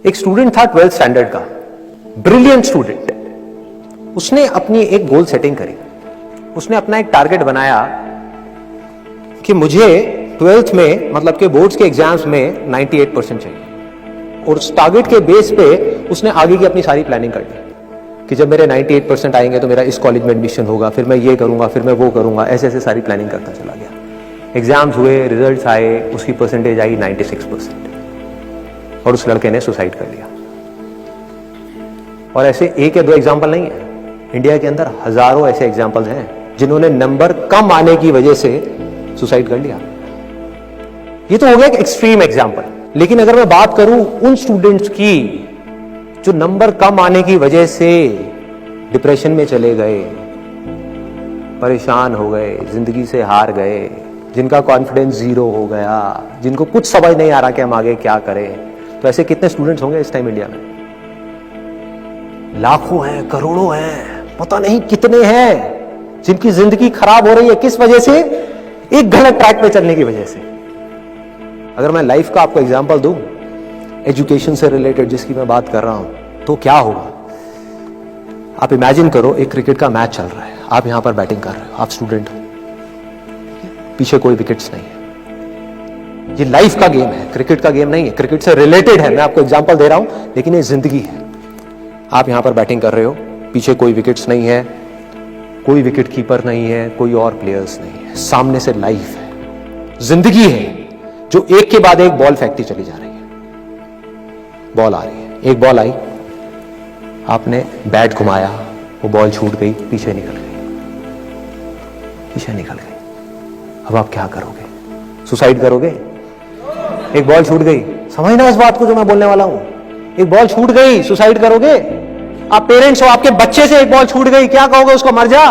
एक स्टूडेंट था 12th standard का, ब्रिलियंट स्टूडेंट। उसने अपनी एक गोल सेटिंग करी। उसने अपना एक टारगेट बनाया कि मुझे 12th में मतलब के बोर्ड्स के एग्जाम्स में 98% चाहिए, और उस टारगेट के बेस पे उसने आगे की अपनी सारी प्लानिंग कर ली कि जब मेरे 98% आएंगे तो मेरा इस कॉलेज में एडमिशन होगा, फिर मैं ये करूंगा, फिर मैं वो करूंगा। ऐसे ऐसे सारी प्लानिंग करता चला गया। एग्जाम्स हुए, रिजल्ट्स आए, उसकी परसेंटेज आई 96% और उस लड़के ने सुसाइड कर लिया। और ऐसे एक या दो एग्जाम्पल नहीं है, इंडिया के अंदर हजारों ऐसे एग्जाम्पल्स हैं जिन्होंने नंबर कम आने की वजह से सुसाइड कर लिया। ये तो हो गया एक एक्सट्रीम एग्जाम्पल। लेकिन अगर मैं बात करूं उन स्टूडेंट्स की जो नंबर कम आने की वजह से डिप्रेशन में चले गए, परेशान हो गए, जिंदगी से हार गए, जिनका कॉन्फिडेंस जीरो हो गया, जिनको कुछ समझ नहीं आ रहा कि हम आगे क्या करें, तो ऐसे कितने स्टूडेंट्स होंगे इस टाइम इंडिया में? लाखों हैं, करोड़ों हैं, पता नहीं कितने हैं जिनकी जिंदगी खराब हो रही है। किस वजह से? एक गलत ट्रैक पे चलने की वजह से। अगर मैं लाइफ का आपको एग्जांपल दूं, एजुकेशन से रिलेटेड जिसकी मैं बात कर रहा हूं, तो क्या होगा? आप इमेजिन करो, एक क्रिकेट का मैच चल रहा है, आप यहां पर बैटिंग कर रहे हो, आप स्टूडेंट हो, पीछे कोई विकेट्स नहीं है। ये लाइफ का गेम है, क्रिकेट का गेम नहीं है, क्रिकेट से रिलेटेड है। मैं आपको एग्जांपल दे रहा हूं, लेकिन ये जिंदगी है। आप यहां पर बैटिंग कर रहे हो, पीछे कोई विकेट्स नहीं है, कोई विकेट कीपर नहीं है, कोई और प्लेयर्स नहीं है, सामने से लाइफ है, जिंदगी है जो एक के बाद एक बॉल फेंकती चली जा रही है। बॉल आ रही है, एक बॉल आई, आपने बैट घुमाया, वो बॉल छूट गई, पीछे निकल गई, पीछे निकल गई। अब आप क्या करोगे? सुसाइड करोगे? एक बॉल छूट गई, समझना इस बात को जो मैं बोलने वाला हूं। एक बॉल छूट गई, सुसाइड करोगे? आप पेरेंट्स हो, आपके बच्चे से एक बॉल छूट गई, क्या कहोगे उसको? मर जा?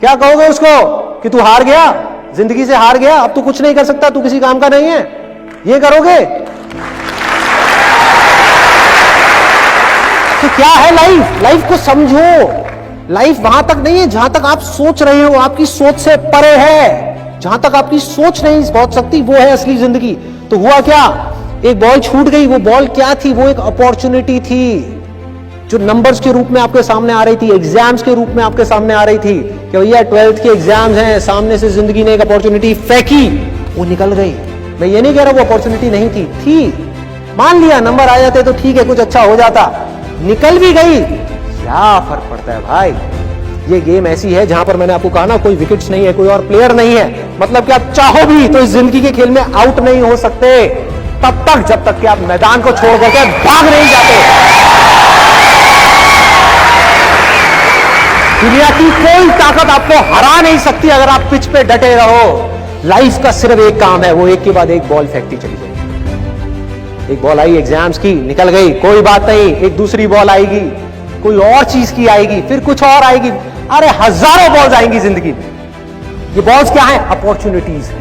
क्या कहोगे उसको कि तू हार गया, जिंदगी से हार गया, अब तू कुछ नहीं कर सकता, तू किसी काम का नहीं है? ये करोगे? तो क्या है लाइफ? लाइफ को समझो। लाइफ वहां तक नहीं है जहां तक आप सोच रहे हो, आपकी सोच से परे है। जहां तक आपकी सोच नहीं पहुंच सकती, वो है असली जिंदगी। तो हुआ क्या? एक बॉल छूट गई। वो बॉल क्या थी? वो एक अपॉर्चुनिटी थी जो नंबर्स के रूप में आपके सामने आ रही थी, एग्जाम्स के रूप में आपके सामने आ रही थी कि भैया 12th के एग्जाम्स हैं, सामने से जिंदगी ने एक अपॉर्चुनिटी फेंकी, वो निकल गई। मैं ये नहीं कह रहा वो अपॉर्चुनिटी नहीं थी, मान लिया नंबर आ जाते तो ठीक है, कुछ अच्छा हो जाता, निकल भी गई, क्या फर्क पड़ता है भाई? ये गेम ऐसी है जहां पर मैंने आपको कहा ना, कोई विकेट्स नहीं है, कोई और प्लेयर नहीं है, मतलब कि आप चाहो भी तो इस जिंदगी के खेल में आउट नहीं हो सकते तब तक जब तक कि आप मैदान को छोड़ करके भाग नहीं जाते। दुनिया की कोई ताकत आपको हरा नहीं सकती अगर आप पिच पे डटे रहो। लाइफ का सिर्फ एक काम है, वो एक के बाद एक बॉल फेंकती चली जाएगी। एक बॉल आई एग्जाम्स की, निकल गई, कोई बात नहीं, एक दूसरी बॉल आएगी, कोई और चीज की आएगी, फिर कुछ और आएगी। अरे हजारों बॉल्स आएंगी जिंदगी में। ये बॉल्स क्या है? अपॉर्चुनिटीज है।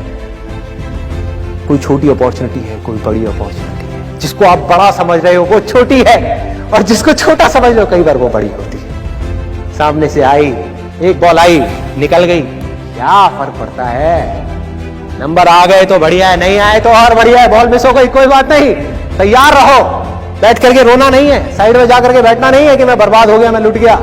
कोई छोटी अपॉर्चुनिटी है, कोई बड़ी अपॉर्चुनिटी है। जिसको आप बड़ा समझ रहे हो वो छोटी है, और जिसको छोटा समझ रहे हो कई बार वो बड़ी होती है। सामने से आई, एक बॉल आई, निकल गई, क्या फर्क पड़ता है? नंबर आ गए तो बढ़िया है, नहीं आए तो और बढ़िया है, बॉल मिस हो गई, कोई बात नहीं, तैयार रहो। बैठ करके रोना नहीं है, साइड में जाकर के बैठना नहीं है कि मैं बर्बाद हो गया, मैं लुट गया।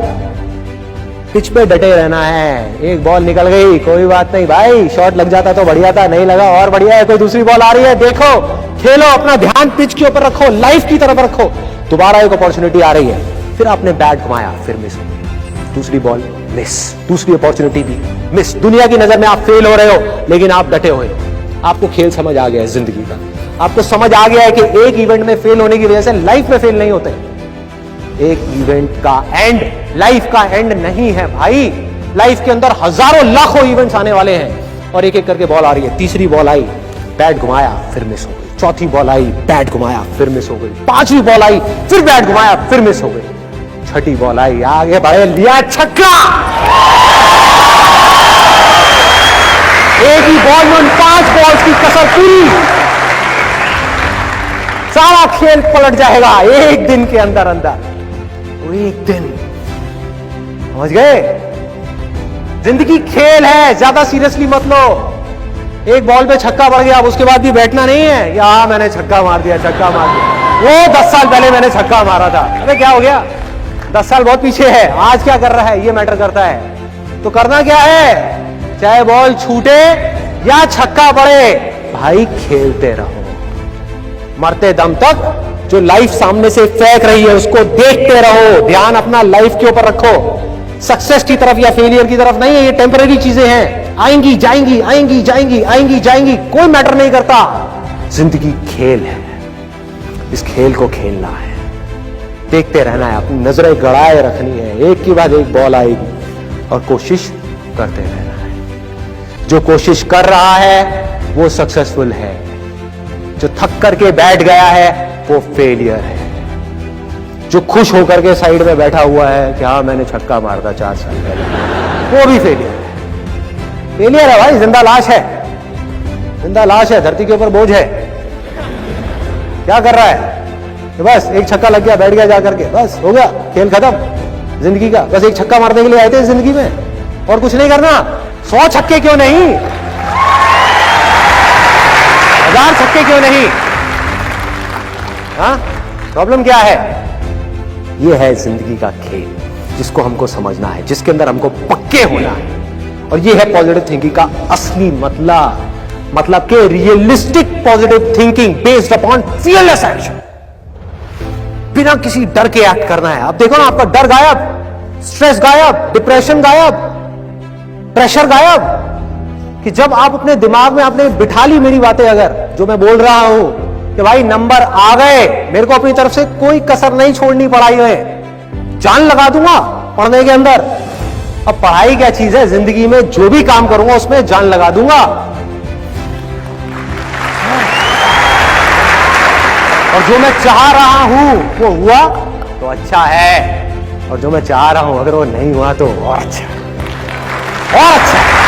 पिच पे डटे रहना है। एक बॉल निकल गई, कोई बात नहीं भाई, शॉट लग जाता तो बढ़िया था, नहीं लगा और बढ़िया है, कोई दूसरी बॉल आ रही है, देखो, खेलो, अपना ध्यान पिच के ऊपर रखो, लाइफ की तरफ रखो। दोबारा एक अपॉर्चुनिटी आ रही है, फिर आपने बैट घुमाया, फिर मिस हो गई, दूसरी बॉल मिस, दूसरी अपॉर्चुनिटी भी मिस। दुनिया की नजर में आप फेल हो रहे हो, लेकिन आप डटे हुए हो। आपको खेल समझ आ गया है जिंदगी का, आपको समझ आ गया है कि एक इवेंट में फेल होने की वजह से लाइफ में फेल नहीं होते। एक इवेंट का एंड लाइफ का एंड नहीं है भाई। लाइफ के अंदर हजारों लाखों इवेंट्स आने वाले हैं, और एक एक करके बॉल आ रही है। तीसरी बॉल आई, बैट घुमाया, फिर मिस हो गई। चौथी बॉल आई, बैट घुमाया, फिर मिस हो गई। पांचवी बॉल आई, फिर बैट घुमाया, फिर मिस हो गई। छठी बॉल आई, आगे बढ़े, लिया छक्का। एक ही बॉल में उन 5 बॉल्स की कसर पूरी, सारा खेल पलट जाएगा एक दिन के अंदर अंदर। एक दिन, समझ गए? जिंदगी खेल है, ज्यादा सीरियसली मत लो। एक बॉल पे छक्का पड़ गया, अब उसके बाद भी बैठना नहीं है, या मैंने छक्का मार दिया, छक्का मार दिया। वो 10 साल पहले मैंने छक्का मारा था। अबे क्या हो गया, 10 साल बहुत पीछे है, आज क्या कर रहा है ये मैटर करता है। तो करना क्या है, चाहे बॉल छूटे या छक्का पड़े, भाई खेलते रहो मरते दम तक। जो लाइफ सामने से फेंक रही है उसको देखते रहो, ध्यान अपना लाइफ के ऊपर रखो, सक्सेस की तरफ या फेलियर की तरफ नहीं है। ये टेम्पररी चीजें हैं, आएंगी जाएंगी, आएंगी जाएंगी, आएंगी जाएंगी, कोई मैटर नहीं करता। जिंदगी खेल है, इस खेल को खेलना है, देखते रहना है, अपनी नजरें गड़ाए रखनी है, एक के बाद एक बॉल आएगी और कोशिश करते रहना है। जो कोशिश कर रहा है वो सक्सेसफुल है, जो थक करके बैठ गया है वो फेलियर है। जो खुश होकर के साइड में बैठा हुआ है कि हाँ मैंने छक्का मारा था 4 साल पहले, वो भी फेलियर है। फेलियर है भाई, जिंदा लाश है, जिंदा लाश है, धरती के ऊपर बोझ है। क्या कर रहा है, तो बस एक छक्का लग गया, बैठ गया जाकर के, बस हो गया, खेल खत्म जिंदगी का। बस एक छक्का मारने के लिए आए थे जिंदगी में, और कुछ नहीं करना। 100 छक्के क्यों नहीं, 1000 छक्के क्यों नहीं? हाँ, प्रॉब्लम क्या है? ये है जिंदगी का खेल, जिसको हमको समझना है, जिसके अंदर हमको पक्के होना है। और ये है पॉजिटिव थिंकिंग का असली मतलब कि realistic positive thinking based upon fearless action. बिना किसी डर के एक्ट करना है। अब देखो ना, आपका डर गायब, स्ट्रेस गायब, डिप्रेशन गायब, प्रेशर गायब। कि जब आप अपने दिमाग में आपने बिठा ली मेरी बातें, अगर जो मैं बोल रहा हूं कि भाई नंबर आ गए, मेरे को अपनी तरफ से कोई कसर नहीं छोड़नी पढ़ाई में, जान लगा दूंगा पढ़ने के अंदर। अब पढ़ाई क्या चीज है, जिंदगी में जो भी काम करूंगा उसमें जान लगा दूंगा। और जो मैं चाह रहा हूं वो हुआ तो अच्छा है, और जो मैं चाह रहा हूं अगर वो नहीं हुआ तो और अच्छा, और अच्छा।